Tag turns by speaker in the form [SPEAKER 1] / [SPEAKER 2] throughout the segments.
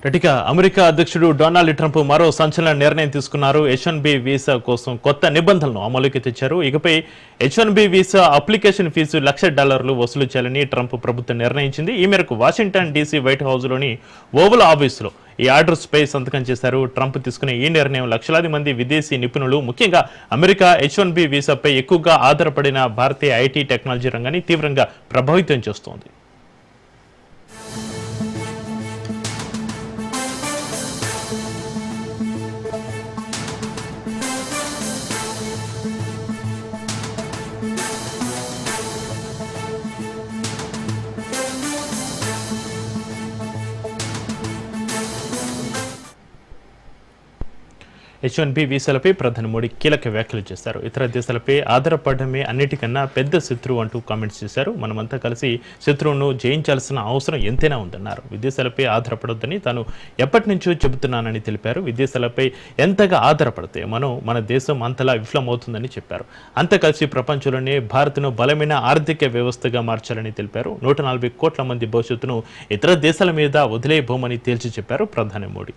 [SPEAKER 1] ఇక అమెరికా అధ్యక్షుడు Donald Trump మరో సంచలన నిర్ణయం తీసుకున్నారు. H1B వీసా కోసం కొత్త నిబంధనలను అమలుకి తెచ్చారు. ఇకపై H1B వీసా అప్లికేషన్ ఫీజు $1,00,000 వసూలు చేయాలని ట్రంప్ ప్రభుత్వం నిర్ణయించింది. ఈ మేరకు వాషింగ్టన్ డీసీ వైట్ హౌస్లోని ఓవల్ ఆఫీసులో ఈ ఆర్డర్స్పై సంతకం చేశారు. ట్రంప్ తీసుకునే ఈ నిర్ణయం లక్షలాది మంది విదేశీ నిపుణులు, ముఖ్యంగా అమెరికా H1B వీసాపై ఎక్కువగా ఆధారపడిన భారతీయ ఐటీ టెక్నాలజీ రంగాన్ని తీవ్రంగా ప్రభావితం చేస్తోంది. H1B వీసాలపై ప్రధాని మోడీ కీలక వ్యాఖ్యలు చేశారు. ఇతర దేశాలపై ఆధారపడమే అన్నిటికన్నా పెద్ద శత్రువు అంటూ కామెంట్స్ చేశారు. మనమంతా కలిసి శత్రువును జయించాల్సిన అవసరం ఎంతైనా ఉందన్నారు. విదేశాలపై ఆధారపడొద్దని తాను ఎప్పటి నుంచో చెబుతున్నానని తెలిపారు. విదేశాలపై ఎంతగా ఆధారపడితే మన దేశం అంతలా విఫలమవుతుందని చెప్పారు. అంతా కలిసి ప్రపంచంలోనే భారత్ను బలమైన ఆర్థిక వ్యవస్థగా మార్చాలని తెలిపారు. 140 కోట్ల మంది భవిష్యత్తును ఇతర దేశాల మీద వదిలేయబోమని తేల్చి చెప్పారు ప్రధాని మోడీ.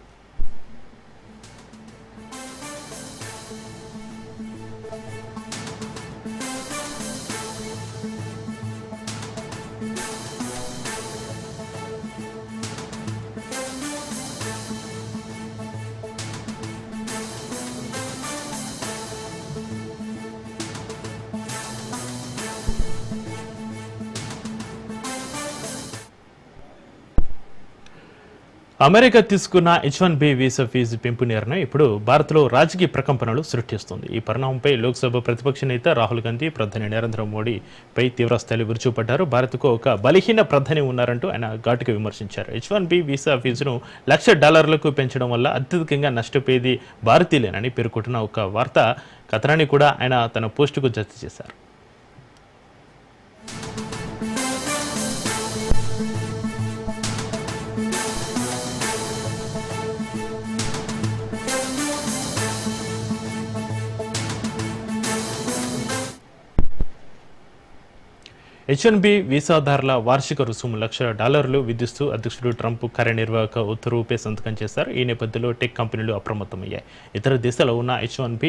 [SPEAKER 1] అమెరికా తీసుకున్న H1B వీసా ఫీజు పెంపు నిర్ణయం ఇప్పుడు భారత్లో రాజకీయ ప్రకంపనలు సృష్టిస్తుంది. ఈ పరిణామంపై లోక్సభ ప్రతిపక్ష నేత రాహుల్ గాంధీ ప్రధాని నరేంద్ర మోడీపై తీవ్రస్థాయిలో విరుచుపడ్డారు. భారత్కు ఒక బలహీన ప్రధాని ఉన్నారంటూ ఆయన ఘాటుగా విమర్శించారు. H1B వీసా ఫీజును $1,00,000 పెంచడం వల్ల అత్యధికంగా నష్టపోయేది భారతీయులేనని పేర్కొంటున్న ఒక వార్తా కథనాన్ని కూడా ఆయన తన పోస్టుకు జత చేశారు. H1B వీసాదారుల వార్షిక రుసుము $1,00,000 విధిస్తూ అధ్యక్షుడు ట్రంప్ కార్యనిర్వాహక ఉత్తర్వుపై సంతకం చేశారు. ఈ నేపథ్యంలో టెక్ కంపెనీలు అప్రమత్తమయ్యాయి. ఇతర దేశాల్లో ఉన్న H1B,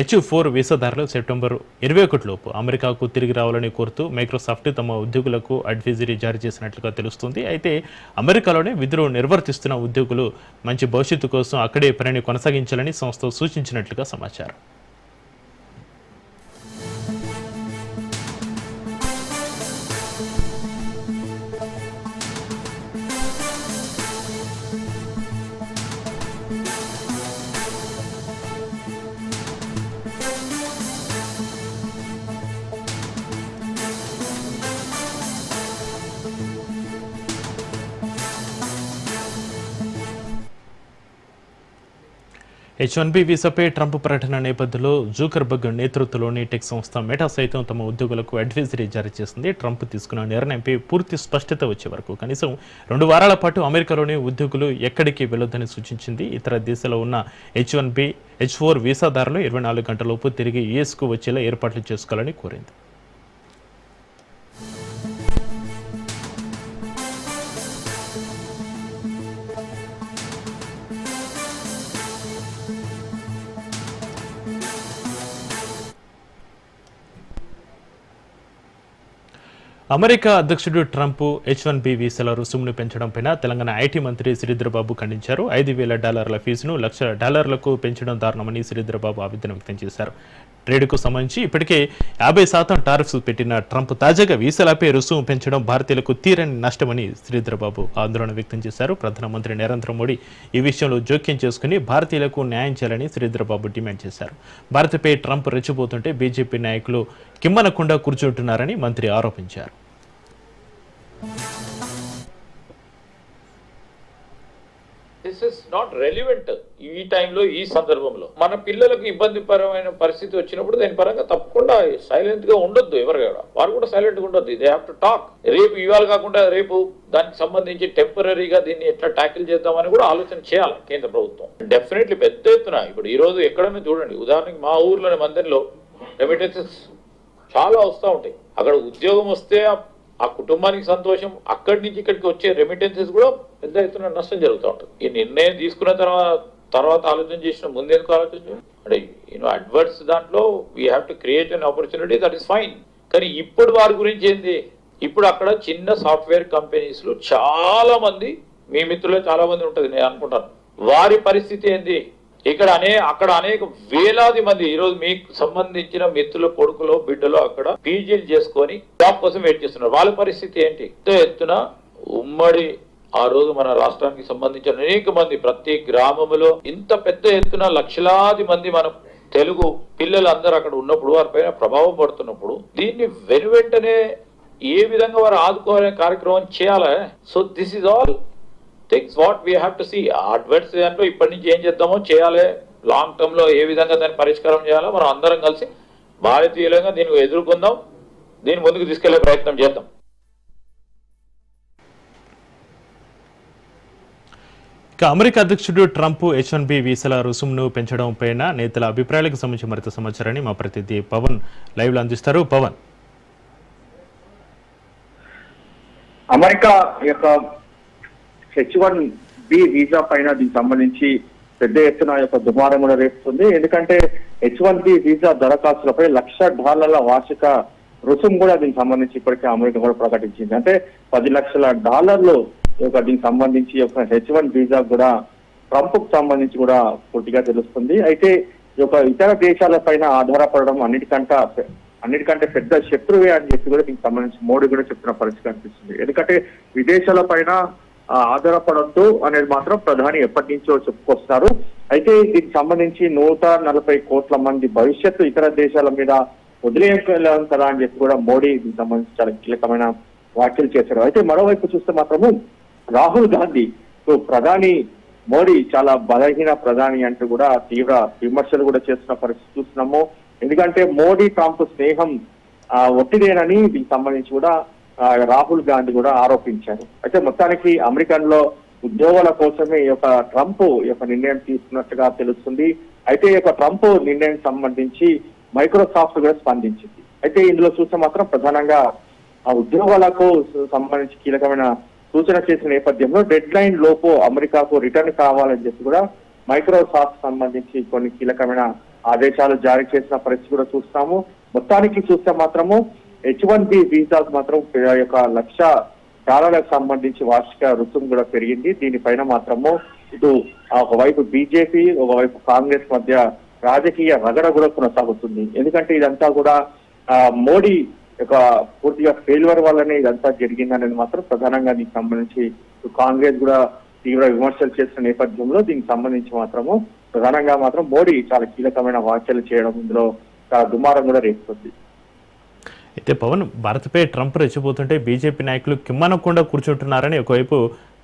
[SPEAKER 1] H4 వీసాదారులు సెప్టెంబర్ 21 లోపు అమెరికాకు తిరిగి రావాలని కోరుతూ మైక్రోసాఫ్ట్ తమ ఉద్యోగులకు అడ్వైజరీ జారీ చేసినట్లుగా తెలుస్తుంది. అయితే అమెరికాలోనే విధులు నిర్వర్తిస్తున్న ఉద్యోగులు మంచి భవిష్యత్తు కోసం అక్కడే పనిని కొనసాగించాలని సంస్థ సూచించినట్లుగా సమాచారం. H1B వీసాపై ట్రంప్ ప్రకటన నేపథ్యంలో జూకర్బర్గ్ నేతృత్వంలోని టెక్ సంస్థ మెటా సైతం తమ ఉద్యోగులకు అడ్వైజరీ జారీ చేసింది. ట్రంప్ తీసుకున్న నిర్ణయంపై పూర్తి స్పష్టత వచ్చే వరకు కనీసం 2 వారాల పాటు అమెరికాలోని ఉద్యోగులు ఎక్కడికి వెళ్లొద్దని సూచించింది. ఇతర దేశాల్లో ఉన్న H1B, H4 వీసాదారులు 24 గంటలలోపు తిరిగి యూఎస్కు వచ్చేలా ఏర్పాట్లు చేసుకోవాలని కోరింది. అమెరికా అధ్యక్షుడు ట్రంప్ H1B వీసాల రుసుమును పెంచడంపై తెలంగాణ ఐటీ మంత్రి శ్రీధర్బాబు ఖండించారు. $5,000 ఫీజును $1,00,000 పెంచడం దారుణమని శ్రీధర్బాబు ఆవేదన వ్యక్తం చేశారు. ట్రేడ్కు సంబంధించి ఇప్పటికే 50% టారిఫ్స్ పెట్టిన ట్రంప్ తాజాగా వీసాలపై రుసుము పెంచడం భారతీయులకు తీరని నష్టమని శ్రీధర్బాబు ఆందోళన వ్యక్తం చేశారు. ప్రధానమంత్రి నరేంద్ర మోడీ ఈ విషయంలో జోక్యం చేసుకుని భారతీయులకు న్యాయం చేయాలని శ్రీధర్బాబు డిమాండ్ చేశారు. భారత్పై ట్రంప్ రెచ్చిపోతుంటే బీజేపీ నాయకులు కిమ్మనకుండా కూర్చుంటున్నారని మంత్రి ఆరోపించారు.
[SPEAKER 2] దిస్ ఇస్ నాట్ రెలివెంట్ ఈ టైంలో, ఈ సందర్భంలో. మన పిల్లలకు ఇబ్బందికరమైన పరిస్థితి వచ్చినప్పుడు దాని పరంగా తప్పకుండా సైలెంట్ గా ఉండొద్దు. ఎవరు కూడా వారు కూడా సైలెంట్ గా ఉండొద్దు. They have to talk. రేపు ఇవాళ కాకుండా రేపు దానికి సంబంధించి టెంపరీగా దీన్ని ఎట్లా ట్యాకిల్ చేద్దామని కూడా ఆలోచన చేయాలి కేంద్ర ప్రభుత్వం. డెఫినెట్లీ పెద్ద ఎత్తున ఇప్పుడు ఈ రోజు ఎక్కడైనా చూడండి, ఉదాహరణకి మా ఊర్లోని మందిరంలో రెమిటెన్సెస్ చాలా వస్తూ ఉంటాయి. అక్కడ ఉద్యోగం వస్తే ఆ కుటుంబానికి సంతోషం, అక్కడి నుంచి ఇక్కడికి వచ్చే రెమిటెన్సెస్ కూడా పెద్ద ఎత్తున నష్టం జరుగుతూ ఉంటుంది. ఈ నిర్ణయం తీసుకున్న తర్వాత ఆలోచన చేసిన ముందెందుకు ఆలోచన అంటే అడ్వర్ట్స్ దాంట్లో we have to create an opportunity, that is fine. కానీ ఇప్పుడు వారి గురించి ఏంది, ఇప్పుడు అక్కడ చిన్న సాఫ్ట్వేర్ కంపెనీస్ లో చాలా మంది, మీ మిత్రులే చాలా మంది ఉంటుంది నేను అనుకుంటాను, వారి పరిస్థితి ఏంది, అక్కడ అనేక వేలాది మంది ఈరోజు మీకు సంబంధించిన మిత్రుల కొడుకులో బిడ్డలో అక్కడ పీజీలు చేసుకొని జాబ్ కోసం వెయిట్ చేస్తున్నారు. వాళ్ళ పరిస్థితి ఏంటి? పెద్ద ఎత్తున ఉమ్మడి ఆ రోజు మన రాష్ట్రానికి సంబంధించిన అనేక మంది ప్రతి గ్రామంలో ఇంత పెద్ద ఎత్తున లక్షలాది మంది మన తెలుగు పిల్లలు అందరూ అక్కడ ఉన్నప్పుడు వారిపైన ప్రభావం పడుతున్నప్పుడు దీన్ని వెనువెంటనే ఏ విధంగా వారు ఆదుకోవాలనే కార్యక్రమం చేయాలి. So this is all things what we have to see. Adverts దాంట్లో ఇప్పటి నుంచి ఏం చేద్దామో చేయాలి, లాంగ్ టర్మ్ లో ఏ విధంగా దాన్ని పరిష్కారం చేయాలో మనం అందరం కలిసి భారతీయులంగా దీన్ని ఎదుర్కొందాం, దీన్ని ముందుకు తీసుకెళ్లే ప్రయత్నం చేద్దాం.
[SPEAKER 1] ఇక అమెరికా అధ్యక్షుడు ట్రంప్ H1B వీసాల రుసుమును పెంచడం పైన నేతల అభిప్రాయాలకు సంబంధించి మరింత సమాచారాన్ని మా ప్రతినిధి పవన్ లైవ్ లో అందిస్తారు. పవన్,
[SPEAKER 3] అమెరికా యొక్క H1B వీసా పైన దీనికి సంబంధించి పెద్ద ఎత్తున యొక్క దుమారం కూడా రేపుతుంది. ఎందుకంటే H1B వీసా దరఖాస్తులపై $1,00,000 వార్షిక రుసుము కూడా దీనికి సంబంధించి ఇప్పటికే అమెరికా కూడా ప్రకటించింది. అంటే $10 లక్షల దీనికి సంబంధించి ఒక H1 వీసా కూడా ట్రంప్ కు సంబంధించి కూడా పూర్తిగా తెలుస్తుంది. అయితే ఈ యొక్క ఇతర దేశాల పైన ఆధారపడడం అన్నిటికంటే పెద్ద శత్రువే అని చెప్పి కూడా దీనికి సంబంధించి మోడీ కూడా చెప్తున్న పరిస్థితి కనిపిస్తుంది. ఎందుకంటే విదేశాల పైన ఆధారపడద్దు అనేది మాత్రం ప్రధాని ఎప్పటి నుంచో చెప్పుకొస్తున్నారు. అయితే దీనికి సంబంధించి 140 కోట్ల మంది భవిష్యత్తు ఇతర దేశాల మీద వదిలేయగలం కదా అని చెప్పి కూడా మోడీ దీనికి సంబంధించి చాలా కీలకమైన వ్యాఖ్యలు చేశారు. అయితే మరోవైపు చూస్తే మాత్రము రాహుల్ గాంధీ ప్రధాని మోడీ చాలా బలహీన ప్రధాని అంటూ కూడా తీవ్ర విమర్శలు కూడా చేస్తున్న పరిస్థితి చూస్తున్నాము. ఎందుకంటే మోడీ ట్రంప్ స్నేహం ఒట్టిదేనని దీనికి సంబంధించి కూడా రాహుల్ గాంధీ కూడా ఆరోపించారు. అయితే మొత్తానికి అమెరికన్లో ఉద్యోగాల కోసమే ఈ యొక్క ట్రంప్ యొక్క నిర్ణయం తీసుకున్నట్టుగా తెలుస్తుంది. అయితే ఈ యొక్క ట్రంప్ నిర్ణయం సంబంధించి మైక్రోసాఫ్ట్ కూడా స్పందించింది. అయితే ఇందులో చూస్తే మాత్రం ప్రధానంగా ఆ ఉద్యోగాలకు సంబంధించి కీలకమైన సూచన చేసిన నేపథ్యంలో డెడ్ లైన్ లోపు అమెరికాకు రిటర్న్ కావాలని చెప్పి కూడా మైక్రోసాఫ్ట్ సంబంధించి కొన్ని కీలకమైన ఆదేశాలు జారీ చేసిన పరిస్థితి కూడా చూస్తాము. మొత్తానికి చూస్తే మాత్రము H1B వీసాకు మాత్రం యొక్క $1,00,000 సంబంధించి వార్షిక రుసుము కూడా పెరిగింది. దీనిపైన మాత్రము ఇటు ఒకవైపు బీజేపీ ఒకవైపు కాంగ్రెస్ మధ్య రాజకీయ రగడ కూడా కొనసాగుతుంది. ఎందుకంటే ఇదంతా కూడా మోడీ యొక్క పూర్తిగా ఫెయిల్యూర్ వల్లనే ఇదంతా జరిగిందనేది మాత్రం ప్రధానంగా దీనికి సంబంధించి కాంగ్రెస్ కూడా తీవ్ర విమర్శలు చేసిన నేపథ్యంలో దీనికి సంబంధించి మాత్రము ప్రధానంగా మాత్రం మోడీ చాలా కీలకమైన వ్యాఖ్యలు చేయడం ఇందులో చాలా దుమారం కూడా రేపుతుంది.
[SPEAKER 1] అయితే పవన్, భారత్పై ట్రంప్ రెచ్చిపోతుంటే బీజేపీ నాయకులు కిమ్మనకుండా కూర్చుంటున్నారని ఒకవైపు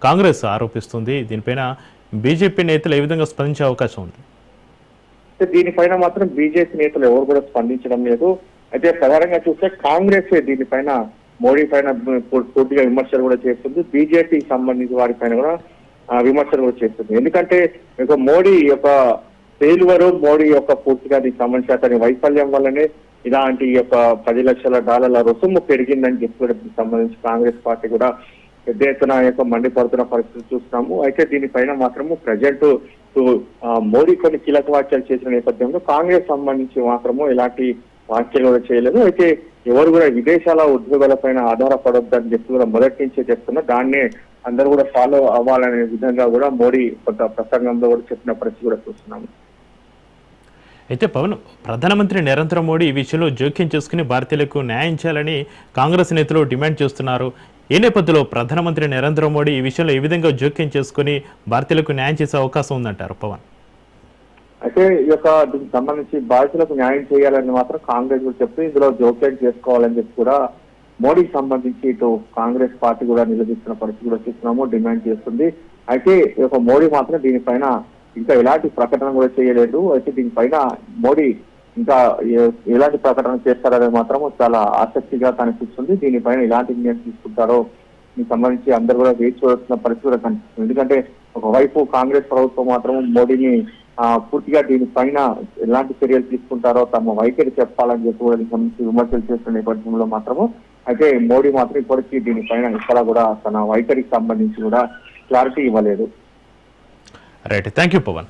[SPEAKER 1] కాంగ్రెస్ ఆరోపిస్తుంది. దీనిపైన బీజేపీ నేతలు ఏ విధంగా స్పందించే అవకాశం ఉంది?
[SPEAKER 3] దీనిపైన మాత్రం బీజేపీ నేతలు ఎవరు కూడా స్పందించడం లేదు. అయితే ప్రధానంగా చూస్తే కాంగ్రెస్ దీనిపైన మోడీ పైన పూర్తిగా విమర్శలు కూడా చేస్తుంది. బీజేపీకి సంబంధించి వారి పైన కూడా విమర్శలు కూడా చేస్తుంది. ఎందుకంటే మోడీ యొక్క ఫెయిల్యూర్, మోడీ యొక్క పూర్తిగా దీనికి సంబంధించి అతని వైఫల్యం వల్లనే ఇలాంటి యొక్క $10 లక్షల రుసుము పెరిగిందని చెప్పి కూడా దీనికి సంబంధించి కాంగ్రెస్ పార్టీ కూడా పెద్ద ఎత్తున యొక్క మండిపడుతున్న పరిస్థితి చూస్తున్నాము. అయితే దీనిపైన మాత్రము ప్రజెంట్ మోడీ కొన్ని కీలక వ్యాఖ్యలు చేసిన నేపథ్యంలో కాంగ్రెస్ సంబంధించి మాత్రము ఎలాంటి వ్యాఖ్యలు కూడా చేయలేదు. అయితే ఎవరు కూడా విదేశాల ఉద్యోగాల పైన ఆధారపడొద్దని చెప్పి కూడా మొదటి నుంచే చెప్తున్నా, దాన్నే అందరూ కూడా ఫాలో అవ్వాలనే విధంగా కూడా మోడీ కొంత ప్రసంగంలో కూడా చెప్పిన పరిస్థితి కూడా చూస్తున్నాము.
[SPEAKER 1] అయితే పవన్, ప్రధానమంత్రి నరేంద్ర మోడీ ఈ విషయంలో జోక్యం చేసుకుని భారతీయులకు న్యాయం చేయాలని కాంగ్రెస్ నేతలు డిమాండ్ చేస్తున్నారు. ఈ నేపథ్యంలో ప్రధానమంత్రి నరేంద్ర మోడీ ఈ విషయంలో ఏ విధంగా జోక్యం చేసుకుని భారతీయులకు న్యాయం చేసే అవకాశం ఉందంటారు పవన్?
[SPEAKER 3] అయితే ఈ యొక్క దీనికి సంబంధించి బాధితులకు న్యాయం చేయాలని మాత్రం కాంగ్రెస్ కూడా చెప్తూ ఇందులో జోక్యం చేసుకోవాలని చెప్పి కూడా మోడీకి సంబంధించి ఇటు కాంగ్రెస్ పార్టీ కూడా నిలదీస్తున్న పరిస్థితి కూడా చూస్తున్నాము, డిమాండ్ చేస్తుంది. అయితే ఈ యొక్క మోడీ మాత్రం దీనిపైన ఇంకా ఎలాంటి ప్రకటన కూడా చేయలేదు. అయితే దీనిపైన మోడీ ఇంకా ఎలాంటి ప్రకటన చేస్తారనేది మాత్రం చాలా ఆసక్తిగా కనిపిస్తుంది. దీనిపైన ఎలాంటి నిర్ణయం తీసుకుంటారో దీనికి సంబంధించి అందరూ కూడా వేచి చూడాల్సిన పరిస్థితి కూడా కనిపిస్తుంది. ఎందుకంటే ఒకవైపు కాంగ్రెస్ ప్రభుత్వం మాత్రం మోడీని పూర్తిగా దీనిపైన ఎలాంటి చర్యలు తీసుకుంటారో తమ వైఖరి చెప్పాలని చెప్పి కూడా దీనికి సంబంధించి విమర్శలు చేస్తున్న నేపథ్యంలో మాత్రము అయితే మోడీ మాత్రం ఇప్పటికీ దీనిపైన ఇక్కడ కూడా తన వైఖరికి సంబంధించి కూడా క్లారిటీ ఇవ్వలేదు.
[SPEAKER 1] Right, thank you Pawan.